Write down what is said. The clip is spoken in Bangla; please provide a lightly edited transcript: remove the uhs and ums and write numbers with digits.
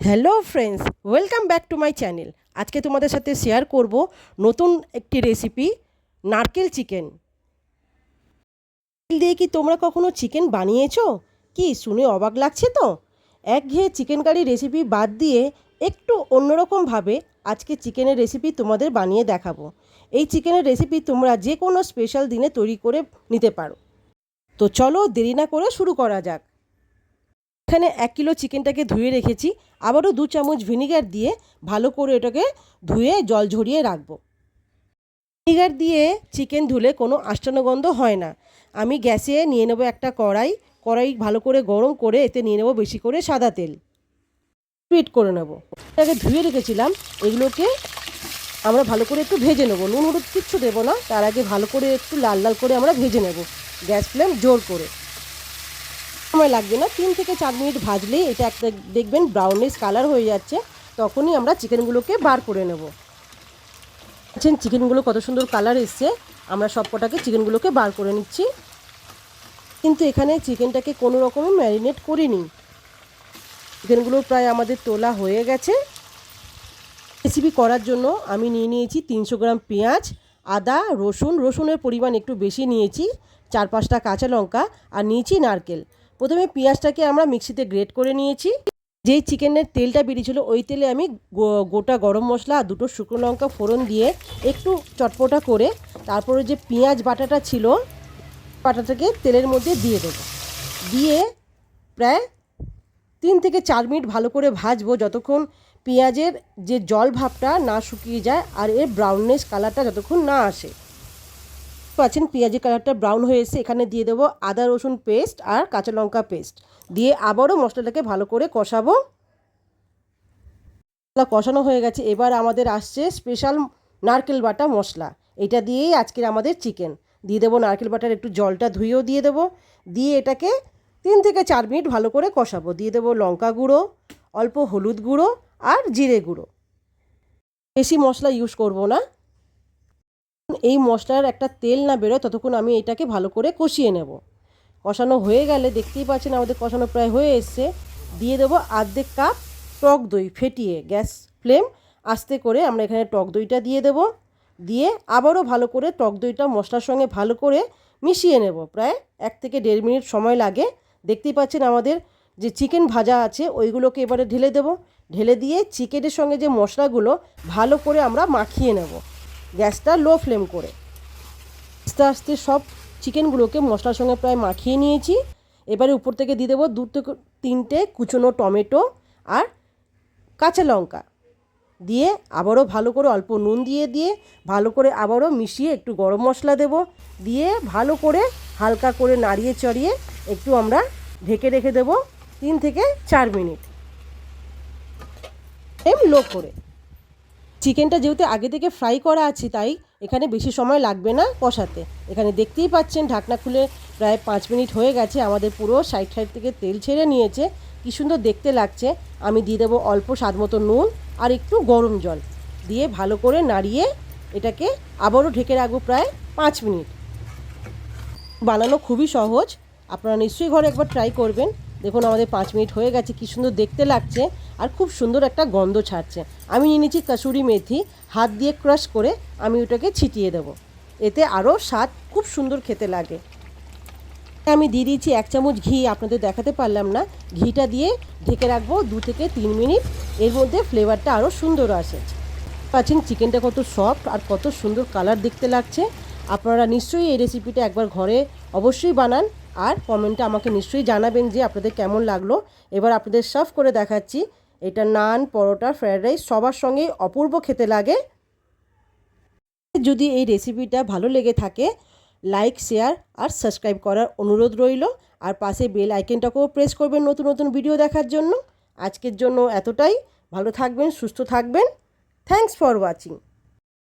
Hello friends, welcome back to my channel. আজকে তোমাদের সাথে শেয়ার করব নতুন একটি রেসিপি, নারকেল চিকেন। নারকেল দিয়ে কি তোমরা কখনো চিকেন বানিয়েছো? কি শুনে অবাক লাগছে তো? একঘেয়ে চিকেন কারি রেসিপি বাদ দিয়ে একটু অন্যরকমভাবে আজকে চিকেনের রেসিপি তোমাদের বানিয়ে দেখাবো। এই চিকেনের রেসিপি তোমরা যে কোনো স্পেশাল দিনে তৈরি করে নিতে পারো। তো চলো দেরি না করে শুরু করা যাক। এখানে 1 কিলো চিকেনটাকে ধুয়ে রেখেছি। আবারও 2 চামচ ভিনিগার দিয়ে ভালো করে এটাকে ধুয়ে জল ঝরিয়ে রাখবো। ভিনিগার দিয়ে চিকেন ধুলে কোনো আষ্টানো গন্ধ হয় না। আমি গ্যাসে নিয়ে নেবো একটা কড়াই ভালো করে গরম করে এতে নিয়ে নেবো বেশি করে সাদা তেল। হিট করে নেব। এটাকে ধুয়ে রেখেছিলাম, এগুলোকে আমরা ভালো করে একটু ভেজে নেবো। নুন হলুদ কিচ্ছু দেবো না, তার আগে ভালো করে একটু লাল লাল করে আমরা ভেজে নেব, গ্যাস ফ্লেম জোর করে। সময় লাগবে না, 3 থেকে 4 মিনিট ভাজলেই এটা একটা দেখবেন ব্রাউনিশ কালার হয়ে যাচ্ছে। তখনই আমরা চিকেনগুলোকে বার করে নেব। দেখছেন চিকেনগুলো কত সুন্দর কালার এসছে। আমরা সব কটাকে চিকেনগুলোকে বার করে নিচ্ছি। কিন্তু এখানে চিকেনটাকে কোনো রকমে ম্যারিনেট করিনি। চিকেনগুলো প্রায় আমাদের তোলা হয়ে গেছে। রেসিপি করার জন্য আমি নিয়ে নিয়েছি 300 গ্রাম পেঁয়াজ, আদা, রসুনের পরিমাণ একটু বেশি নিয়েছি, 4-5টা কাঁচা লঙ্কা, আর নিয়েছি নারকেল। প্রথমে পেঁয়াজটাকে আমরা মিক্সিতে গ্রেট করে নিয়েছি। যেই চিকেনের তেলটা বেরিয়েছিল ওই তেলে আমি গোটা গরম মশলা আর 2টো শুকনো লঙ্কা ফোড়ন দিয়ে একটু চটপটা করে তারপরে যে পেঁয়াজ বাটাটা ছিল বাটাটাকে তেলের মধ্যে দিয়ে দেবো। দিয়ে প্রায় 3 থেকে 4 মিনিট ভালো করে ভাজবো, যতক্ষণ পেঁয়াজের যে জল ভাবটা না শুকিয়ে যায় আর এর ব্রাউনিশ কালারটা যতক্ষণ না আসে। পাচ্ছেন পেঁয়াজের কালারটা ব্রাউন হয়ে এসে এখানে দিয়ে দেবো আদা রসুন পেস্ট আর কাঁচা লঙ্কা পেস্ট দিয়ে আবারও মশলাটাকে ভালো করে কষাবো। কষানো হয়ে গেছে, এবার আমাদের আসছে স্পেশাল নারকেল বাটা মশলা। এটা দিয়েই আজকের আমাদের চিকেন। দিয়ে দেবো নারকেল বাটার একটু জলটা ধুয়েও দিয়ে দেবো। দিয়ে এটাকে 3 থেকে 4 মিনিট ভালো করে কষাবো। দিয়ে দেবো লঙ্কা গুঁড়ো, অল্প হলুদ গুঁড়ো আর জিরে গুঁড়ো। বেশি মশলা ইউজ করব না। এই মশলার একটা তেল না বেরোয় ততক্ষণ আমি এটাকে ভালো করে কষিয়ে নেব। কষানো হয়ে গেলে দেখতেই পাচ্ছেন আমাদের কষানো প্রায় হয়ে এসছে। দিয়ে দেবো 1/2 কাপ টক দই ফেটিয়ে, গ্যাস ফ্লেম আস্তে করে আমরা এখানে টক দইটা দিয়ে দেবো। দিয়ে আবারও ভালো করে টক দইটা মশলার সঙ্গে ভালো করে মিশিয়ে নেব। প্রায় 1 থেকে 1.5 মিনিট সময় লাগে। দেখতেই পাচ্ছেন আমাদের যে চিকেন ভাজা আছে ওইগুলোকে এবারে ঢেলে দেবো। ঢেলে দিয়ে চিকেনের সঙ্গে যে মশলাগুলো ভালো করে আমরা মাখিয়ে নেব, গ্যাসটা লো ফ্লেম করে। আস্তে আস্তে সব চিকেনগুলোকে মশলার সঙ্গে প্রায় মাখিয়ে নিয়েছি। এবারে উপর থেকে দিয়ে দেবো 2 থেকে 3টে কুচনো টমেটো আর কাঁচা লঙ্কা দিয়ে আবারও ভালো করে অল্প নুন দিয়ে ভালো করে আবারও মিশিয়ে একটু গরম মশলা দেব। দিয়ে ভালো করে হালকা করে নাড়িয়ে চড়িয়ে একটু আমরা ঢেকে রেখে দেবো 3 থেকে 4 মিনিট লো করে। চিকেনটা যেহেতু আগে থেকে ফ্রাই করা আছে তাই এখানে বেশি সময় লাগবে না কষাতে। এখানে দেখতেই পাচ্ছেন ঢাকনা খুলে প্রায় 5 মিনিট হয়ে গেছে, আমাদের পুরো সাইড থেকে তেল ছেড়ে নিয়েছে। কী সুন্দর দেখতে লাগছে। আমি দিয়ে দেবো অল্প স্বাদ মতো নুন আর একটু গরম জল দিয়ে ভালো করে নাড়িয়ে এটাকে আবারও ঢেকে রাখবো প্রায় 5 মিনিট। বানানো খুবই সহজ, আপনারা নিশ্চয়ই ঘরে একবার ট্রাই করবেন। দেখুন আমাদের 5 মিনিট হয়ে গেছে, কী সুন্দর দেখতে লাগছে আর খুব সুন্দর একটা গন্ধ ছাড়ছে। আমি নিয়ে নিচ্ছি কাসুরি মেথি, হাত দিয়ে ক্রাশ করে আমি ওটাকে ছিটিয়ে দেবো। এতে আরও স্বাদ খুব সুন্দর খেতে লাগে। আমি দিয়ে দিয়েছি 1 চামচ ঘি, আপনাদের দেখাতে পারলাম না। ঘিটা দিয়ে ঢেকে রাখবো 2 থেকে 3 মিনিট। এর মধ্যে ফ্লেভারটা আরও সুন্দর আসে। পাচ্ছেন চিকেনটা কত সফট আর কত সুন্দর কালার দেখতে লাগছে। আপনারা নিশ্চয়ই এই রেসিপিটা একবার ঘরে অবশ্যই বানান আর কমেন্টে আমাকে নিশ্চয়ই জানাবেন যে আপনাদের কেমন লাগলো। এবার আপনাদের সার্ভ করে দেখাচ্ছি। এটা নান, পরোটা, ফ্রায়েড রাইস সবার সঙ্গেই অপূর্ব খেতে লাগে। যদি এই রেসিপিটা ভালো লেগে থাকে লাইক, শেয়ার আর সাবস্ক্রাইব করার অনুরোধ রইল। আর পাশে বেল আইকনটাকেও প্রেস করবেন নতুন নতুন ভিডিও দেখার জন্য। আজকের জন্য এতটাই। ভালো থাকবেন, সুস্থ থাকবেন। Thanks for watching.